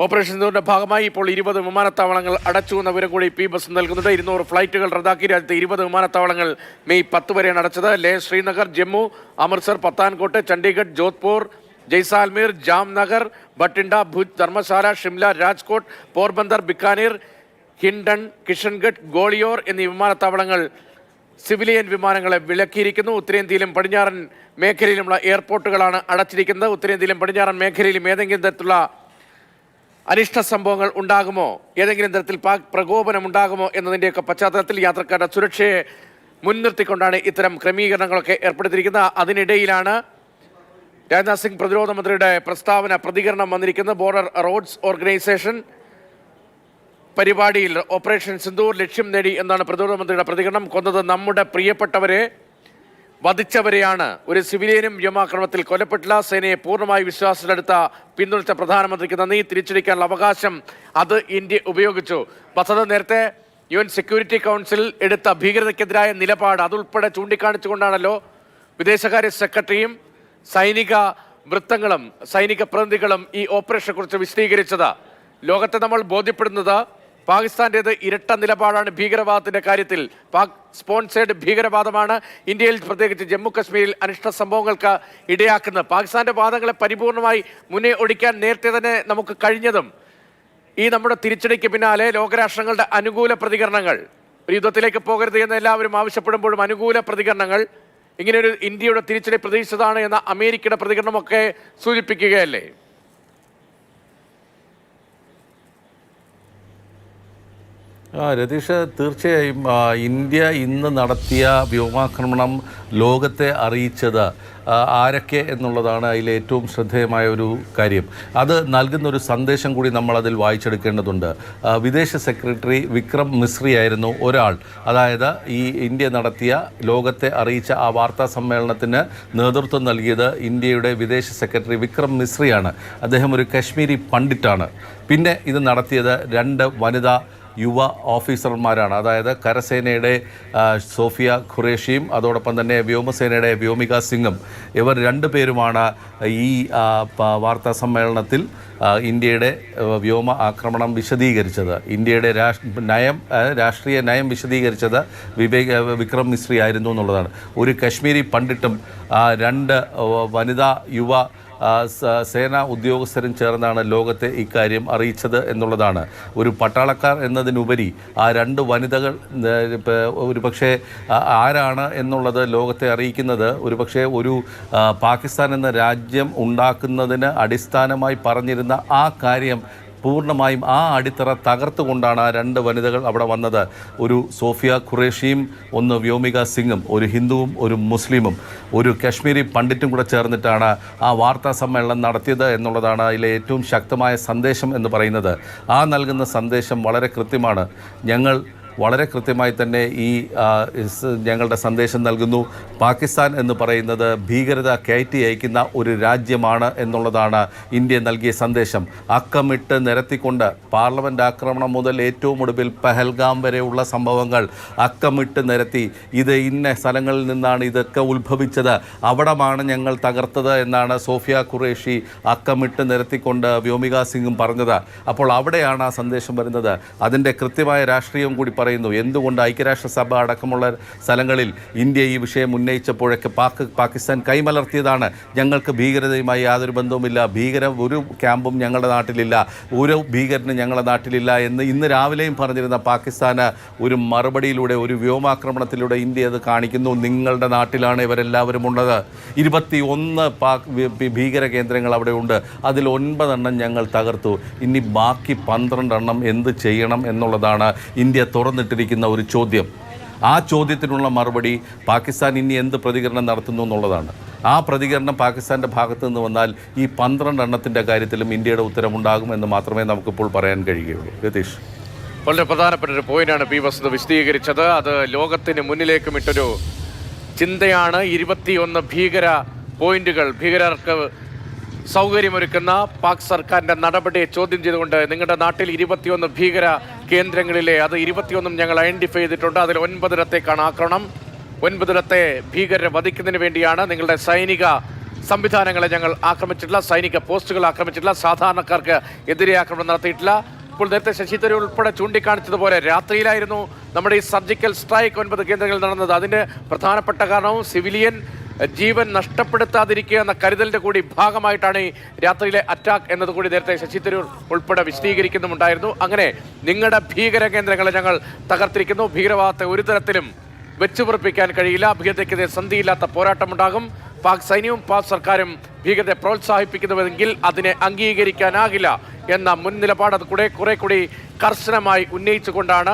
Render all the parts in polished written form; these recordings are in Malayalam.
ഓപ്പറേഷൻ സിന്ദൂറിന്റെ ഭാഗമായി ഇപ്പോൾ 20 വിമാനത്താവളങ്ങൾ അടച്ചു എന്ന വിവരം കൂടി പി ബസ് നൽകുന്നുണ്ട്. 200 ഫ്ലൈറ്റുകൾ റദ്ദാക്കി. രാജ്യത്തെ 20 വിമാനത്താവളങ്ങൾ മെയ് 10 വരെയാണ് അടച്ചത്. ലേ, ശ്രീനഗർ, ജമ്മു, അമൃത്സർ, പത്താൻകോട്ട്, ചണ്ഡീഗഡ്, ജോധ്പൂർ, ജയ്സാൽമീർ, ജാംനഗർ, ബട്ടിണ്ട, ഭുജ്, ധർമ്മശാല, ഷിംല, രാജ്കോട്ട്, പോർബന്ദർ, ബിക്കാനീർ, ഹിൻഡൺ, കിഷൻഗഡ്, ഗോളിയോർ എന്നീ വിമാനത്താവളങ്ങൾ സിവിലിയൻ വിമാനങ്ങളെ വിലക്കിയിരിക്കുന്നു. ഉത്തരേന്ത്യയിലും പടിഞ്ഞാറൻ മേഖലയിലുമുള്ള എയർപോർട്ടുകളാണ് അടച്ചിരിക്കുന്നത്. ഉത്തരേന്ത്യയിലും പടിഞ്ഞാറൻ മേഖലയിലും ഏതെങ്കിലും തരത്തിലുള്ള അനിഷ്ട സംഭവങ്ങൾ ഉണ്ടാകുമോ, ഏതെങ്കിലും തരത്തിൽ പാക് പ്രകോപനം ഉണ്ടാകുമോ എന്നതിൻ്റെയൊക്കെ പശ്ചാത്തലത്തിൽ യാത്രക്കാരുടെ സുരക്ഷയെ മുൻനിർത്തിക്കൊണ്ടാണ് ഇത്തരം ക്രമീകരണങ്ങളൊക്കെ ഏർപ്പെടുത്തിയിരിക്കുന്നത്. അതിനിടയിലാണ് രാജ്നാഥ് സിംഗ് പ്രതിരോധ മന്ത്രിയുടെ പ്രതികരണം വന്നിരിക്കുന്നത്. ബോർഡർ റോഡ്സ് ഓർഗനൈസേഷൻ പരിപാടിയിൽ ഓപ്പറേഷൻ സിന്ദൂർ ലക്ഷ്യം നേടി എന്നാണ് പ്രതിരോധ മന്ത്രിയുടെ പ്രതികരണം. കൊന്നത് നമ്മുടെ പ്രിയപ്പെട്ടവരെ, വധിച്ചവരെയാണ്. ഒരു സിവിലിയനും വ്യോമാക്രമണത്തിൽ കൊല്ലപ്പെട്ടില്ല. സേനയെ പൂർണ്ണമായി വിശ്വാസത്തിലെടുത്ത പിന്തുണച്ച പ്രധാനമന്ത്രിക്ക് നന്ദി. തിരിച്ചടിക്കാനുള്ള അവകാശം അത് ഇന്ത്യ ഉപയോഗിച്ചു. വസത നേരത്തെ UN സെക്യൂരിറ്റി കൗൺസിൽ എടുത്ത ഭീകരതയ്ക്കെതിരായ നിലപാട് അതുൾപ്പെടെ ചൂണ്ടിക്കാണിച്ചുകൊണ്ടാണല്ലോ വിദേശകാര്യ സെക്രട്ടറിയും സൈനിക വൃത്തങ്ങളും സൈനിക പ്രതിനിധികളും ഈ ഓപ്പറേഷനെ കുറിച്ച് വിശദീകരിച്ചത്. ലോകത്തെ നമ്മൾ ബോധ്യപ്പെടുന്നത് പാകിസ്ഥാൻ്റേത് ഇരട്ട നിലപാടാണ് ഭീകരവാദത്തിൻ്റെ കാര്യത്തിൽ. പാക് സ്പോൺസേഡ് ഭീകരവാദമാണ് ഇന്ത്യയിൽ, പ്രത്യേകിച്ച് ജമ്മു കശ്മീരിൽ അനിഷ്ട സംഭവങ്ങൾക്ക് ഇടയാക്കുന്നത്. പാകിസ്ഥാൻ്റെ വാദങ്ങളെ പരിപൂർണമായി മുന്നേ ഒടിക്കാൻ നേരത്തെ തന്നെ നമുക്ക് കഴിഞ്ഞതും ഈ നമ്മുടെ തിരിച്ചടിക്ക് പിന്നാലെ ലോകരാഷ്ട്രങ്ങളുടെ അനുകൂല പ്രതികരണങ്ങൾ, ഒരു യുദ്ധത്തിലേക്ക് പോകരുത് എന്ന് എല്ലാവരും ആവശ്യപ്പെടുമ്പോഴും അനുകൂല പ്രതികരണങ്ങൾ, ഇങ്ങനെയൊരു ഇന്ത്യയുടെ തിരിച്ചടി പ്രതീക്ഷിച്ചതാണ് എന്ന അമേരിക്കയുടെ പ്രതികരണമൊക്കെ സൂചിപ്പിക്കുകയല്ലേ? രതീഷ്, തീർച്ചയായും ഇന്ത്യ ഇന്ന് നടത്തിയ വ്യോമാക്രമണം ലോകത്തെ അറിയിച്ചത് ആരൊക്കെ എന്നുള്ളതാണ് അതിലെ ഏറ്റവും ശ്രദ്ധേയമായ ഒരു കാര്യം. അത് നൽകുന്നൊരു സന്ദേശം കൂടി നമ്മളതിൽ വായിച്ചെടുക്കേണ്ടതുണ്ട്. വിദേശ സെക്രട്ടറി വിക്രം മിശ്രി ആയിരുന്നു ഒരാൾ. അതായത് ഈ ഇന്ത്യ നടത്തിയ ലോകത്തെ അറിയിച്ച ആ വാർത്താ സമ്മേളനത്തിന് നേതൃത്വം നൽകിയത് ഇന്ത്യയുടെ വിദേശ സെക്രട്ടറി വിക്രം മിശ്രിയാണ്. അദ്ദേഹം ഒരു കശ്മീരി പണ്ഡിറ്റാണ്. പിന്നെ ഇത് നടത്തിയത് 2 വനിതാ യുവ ഓഫീസർമാരാണ്. അതായത് കരസേനയുടെ സോഫിയ ഖുറേഷിയും അതോടൊപ്പം തന്നെ വ്യോമസേനയുടെ വ്യോമിക സിംഗും. ഇവർ 2 പേരുമാണ് ഈ വാർത്താ സമ്മേളനത്തിൽ ഇന്ത്യയുടെ വ്യോമ ആക്രമണം വിശദീകരിച്ചത്. ഇന്ത്യയുടെ രാഷ്ട്രീയ നയം വിശദീകരിച്ചത് വിക്രം മിശ്രി ആയിരുന്നു എന്നുള്ളതാണ്. ഒരു കശ്മീരി പണ്ഡിറ്റും 2 വനിതാ യുവ സേനാ ഉദ്യോഗസ്ഥരും ചേർന്നാണ് ലോകത്തെ ഇക്കാര്യം അറിയിച്ചത് എന്നുള്ളതാണ്. ഒരു പട്ടാളക്കാർ എന്നതിനുപരി ആ 2 വനിതകൾ ഒരുപക്ഷെ ആരാണ് എന്നുള്ളത് ലോകത്തെ അറിയിക്കുന്നത് ഒരുപക്ഷെ ഒരു പാകിസ്ഥാൻ എന്ന രാജ്യം ഉണ്ടാക്കുന്നതിന് അടിസ്ഥാനമായി പറഞ്ഞിരുന്ന ആ കാര്യം പൂർണ്ണമായും ആ അടിത്തറ തകർത്തുകൊണ്ടാണ് ആ 2 വനിതകൾ അവിടെ വന്നത്. ഒരു സോഫിയ ഖുറേഷിയും ഒന്ന് വ്യോമിക സിംഗും, ഒരു ഹിന്ദുവും ഒരു മുസ്ലിമും ഒരു കശ്മീരി പണ്ഡിറ്റും കൂടെ ചേർന്നിട്ടാണ് ആ വാർത്താ സമ്മേളനം നടത്തിയത് എന്നുള്ളതാണ് അതിലെ ഏറ്റവും ശക്തമായ സന്ദേശം എന്ന് പറയുന്നത്. ആ നൽകുന്ന സന്ദേശം വളരെ കൃത്യമാണ്. ഞങ്ങൾ വളരെ കൃത്യമായി തന്നെ ഈ ഞങ്ങളുടെ സന്ദേശം നൽകുന്നു. പാകിസ്ഥാൻ എന്ന് പറയുന്നത് ഭീകരത കയറ്റി അയക്കുന്ന ഒരു രാജ്യമാണ് എന്നുള്ളതാണ് ഇന്ത്യ നൽകിയ സന്ദേശം. അക്കമിട്ട് നിരത്തിക്കൊണ്ട് പാർലമെൻറ്റ് ആക്രമണം മുതൽ ഏറ്റവും ഒടുവിൽ പഹൽഗാം വരെയുള്ള സംഭവങ്ങൾ അക്കമിട്ട് നിരത്തി ഇത് ഇന്ന സ്ഥലങ്ങളിൽ നിന്നാണ് ഇതൊക്കെ ഉത്ഭവിച്ചത്, അവിടമാണ് ഞങ്ങൾ തകർത്തത് എന്നാണ് സോഫിയ ഖുറേഷി അക്കമിട്ട് നിരത്തിക്കൊണ്ട് വ്യോമിക സിംഗും പറഞ്ഞത്. അപ്പോൾ അവിടെയാണ് ആ സന്ദേശം വരുന്നത്. അതിൻ്റെ കൃത്യമായ രാഷ്ട്രീയം കൂടി പറയുന്നു. എന്തുകൊണ്ട് ഐക്യരാഷ്ട്രസഭ അടക്കമുള്ള സ്ഥലങ്ങളിൽ ഇന്ത്യ ഈ വിഷയം ഉന്നയിച്ചപ്പോഴൊക്കെ പാകിസ്ഥാൻ കൈമലർത്തിയതാണ്. ഞങ്ങൾക്ക് ഭീകരതയുമായി യാതൊരു ബന്ധവുമില്ല, ഒരു ക്യാമ്പും ഞങ്ങളുടെ നാട്ടിലില്ല, ഒരു ഭീകരനും ഞങ്ങളുടെ നാട്ടിലില്ല എന്ന് ഇന്ന് രാവിലെയും പറഞ്ഞിരുന്ന പാകിസ്ഥാന് ഒരു മറുപടിയിലൂടെ, ഒരു വ്യോമാക്രമണത്തിലൂടെ ഇന്ത്യ അത് കാണിക്കുന്നു. നിങ്ങളുടെ നാട്ടിലാണ് ഇവരെല്ലാവരും ഉള്ളത്. 21 ഭീകര കേന്ദ്രങ്ങൾ അവിടെ ഉണ്ട്. അതിൽ 9 എണ്ണം ഞങ്ങൾ തകർത്തു. ഇനി ബാക്കി 12 എണ്ണം എന്ത് ചെയ്യണം എന്നുള്ളതാണ് ഇന്ത്യ തുറന്നിട്ടിരിക്കുന്ന ഒരു ചോദ്യം. ആ ചോദ്യത്തിനുള്ള മറുപടി പാകിസ്ഥാൻ ഇനി എന്ത് പ്രതികരണം നടത്തുന്നു എന്നുള്ളതാണ്. ആ പ്രതികരണം പാകിസ്ഥാൻ്റെ ഭാഗത്തു നിന്ന് വന്നാൽ ഈ 12 എണ്ണത്തിൻ്റെ കാര്യത്തിലും ഇന്ത്യയുടെ ഉത്തരമുണ്ടാകുമെന്ന് മാത്രമേ നമുക്കിപ്പോൾ പറയാൻ കഴിയുകയുള്ളൂ. രതീഷ്, വളരെ പ്രധാനപ്പെട്ട ഒരു പോയിന്റാണ് പി വസന്ത് വിശദീകരിച്ചത്. അത് ലോകത്തിന് മുന്നിലേക്കും ഇട്ടൊരു ചിന്തയാണ്. 21 ഭീകര പോയിന്റുകൾ, ഭീകരർക്ക് സൗകര്യമൊരുക്കുന്ന പാക് സർക്കാരിൻ്റെ നടപടിയെ ചോദ്യം ചെയ്തുകൊണ്ട് നിങ്ങളുടെ നാട്ടിൽ 21 ഭീകര കേന്ദ്രങ്ങളിലെ അത് 21 ഞങ്ങൾ ഐഡൻറ്റിഫൈ ചെയ്തിട്ടുണ്ട്. അതിൽ 9 ആക്രമണം, 9 ഭീകരരെ വധിക്കുന്നതിന് വേണ്ടിയാണ്. നിങ്ങളുടെ സൈനിക സംവിധാനങ്ങളെ ഞങ്ങൾ ആക്രമിച്ചിട്ടില്ല, സൈനിക പോസ്റ്റുകൾ ആക്രമിച്ചിട്ടില്ല, സാധാരണക്കാർക്ക് എതിരെ ആക്രമണം നടത്തിയിട്ടില്ല. ഇപ്പോൾ നേരത്തെ ശശി തരൂർ ഉൾപ്പെടെ ചൂണ്ടിക്കാണിച്ചതുപോലെ രാത്രിയിലായിരുന്നു നമ്മുടെ ഈ സർജിക്കൽ സ്ട്രൈക്ക് 9 കേന്ദ്രങ്ങളിൽ നടന്നത്. അതിന്റെ പ്രധാനപ്പെട്ട കാരണവും സിവിലിയൻ ജീവൻ നഷ്ടപ്പെടുത്താതിരിക്കുക എന്ന കരുതലിന്റെ കൂടി ഭാഗമായിട്ടാണ് ഈ രാത്രിയിലെ അറ്റാക്ക് എന്നതുകൂടി നേരത്തെ ശശി തരൂർ ഉൾപ്പെടെ വിശദീകരിക്കുന്നുമുണ്ടായിരുന്നു. അങ്ങനെ നിങ്ങളുടെ ഭീകര കേന്ദ്രങ്ങളെ ഞങ്ങൾ തകർത്തിരിക്കുന്നു. ഭീകരവാദത്തെ ഒരു തരത്തിലും വെച്ചുപുറപ്പിക്കാൻ കഴിയില്ല. ഭീകരതയ്ക്കെതിരെ സന്ധിയില്ലാത്ത പോരാട്ടമുണ്ടാകും. പാക് സൈന്യവും പാക് സർക്കാരും ഭീകരതയെ പ്രോത്സാഹിപ്പിക്കുന്നുവെങ്കിൽ അതിനെ അംഗീകരിക്കാനാകില്ല എന്ന മുൻ നിലപാട് അത് കുറെ കൂടി കർശനമായി ഉന്നയിച്ചുകൊണ്ടാണ്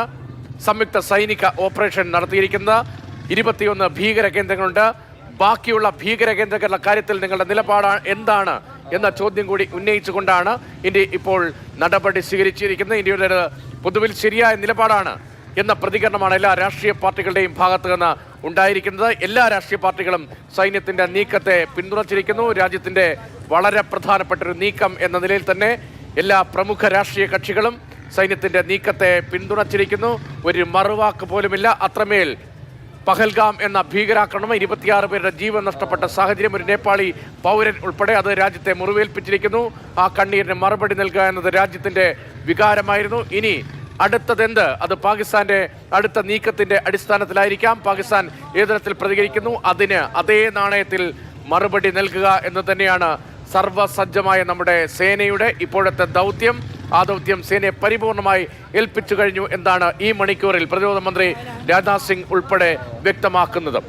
സംയുക്ത സൈനിക ഓപ്പറേഷൻ നടത്തിയിരിക്കുന്നത്. 21 ഭീകര കേന്ദ്രങ്ങളുണ്ട്. ബാക്കിയുള്ള ഭീകര കേന്ദ്രങ്ങളുടെ കാര്യത്തിൽ നിങ്ങളുടെ നിലപാട് എന്താണ് എന്ന ചോദ്യം കൂടി ഉന്നയിച്ചുകൊണ്ടാണ് ഇന്ത്യ ഇപ്പോൾ നടപടി സ്വീകരിച്ചിരിക്കുന്നത്. ഇന്ത്യയുടെ പൊതുവിൽ ശരിയായ നിലപാടാണ് എന്ന പ്രതികരണമാണ് എല്ലാ രാഷ്ട്രീയ പാർട്ടികളുടെയും ഭാഗത്ത് നിന്ന് ഉണ്ടായിരിക്കുന്നത്. എല്ലാ രാഷ്ട്രീയ പാർട്ടികളും സൈന്യത്തിന്റെ നീക്കത്തെ പിന്തുണച്ചിരിക്കുന്നു. രാജ്യത്തിന്റെ വളരെ പ്രധാനപ്പെട്ട ഒരു നീക്കം എന്ന നിലയിൽ തന്നെ എല്ലാ പ്രമുഖ രാഷ്ട്രീയ കക്ഷികളും സൈന്യത്തിന്റെ നീക്കത്തെ പിന്തുണച്ചിരിക്കുന്നു. ഒരു മറുവാക്ക് പോലുമില്ല. അത്രമേൽ പഹൽഗാം എന്ന ഭീകരാക്രമണം 26 പേരുടെ ജീവൻ നഷ്ടപ്പെട്ട സാഹചര്യം, ഒരു നേപ്പാളി പൗരൻ ഉൾപ്പെടെ, അത് രാജ്യത്തെ മുറിവേൽപ്പിച്ചിരിക്കുന്നു. ആ കണ്ണീരിന് മറുപടി നൽകുക എന്നത് രാജ്യത്തിന്റെ വികാരമായിരുന്നു. ഇനി അടുത്തതെന്ത്? അത് പാകിസ്ഥാന്റെ അടുത്ത നീക്കത്തിന്റെ അടിസ്ഥാനത്തിലായിരിക്കാം. പാകിസ്ഥാൻ ഏത് തരത്തിൽ പ്രതികരിക്കുന്നു അതിന് അതേ നാണയത്തിൽ മറുപടി നൽകുക എന്ന് തന്നെയാണ് സർവസജ്ജമായ നമ്മുടെ സേനയുടെ ഇപ്പോഴത്തെ ദൗത്യം. ആ ദൗത്യം സേനയെ പരിപൂർണമായി ഏൽപ്പിച്ചു കഴിഞ്ഞു എന്നാണ് ഈ മണിക്കൂറിൽ പ്രതിരോധ മന്ത്രി രാജ്നാഥ് സിംഗ് ഉൾപ്പെടെ വ്യക്തമാക്കുന്നത്.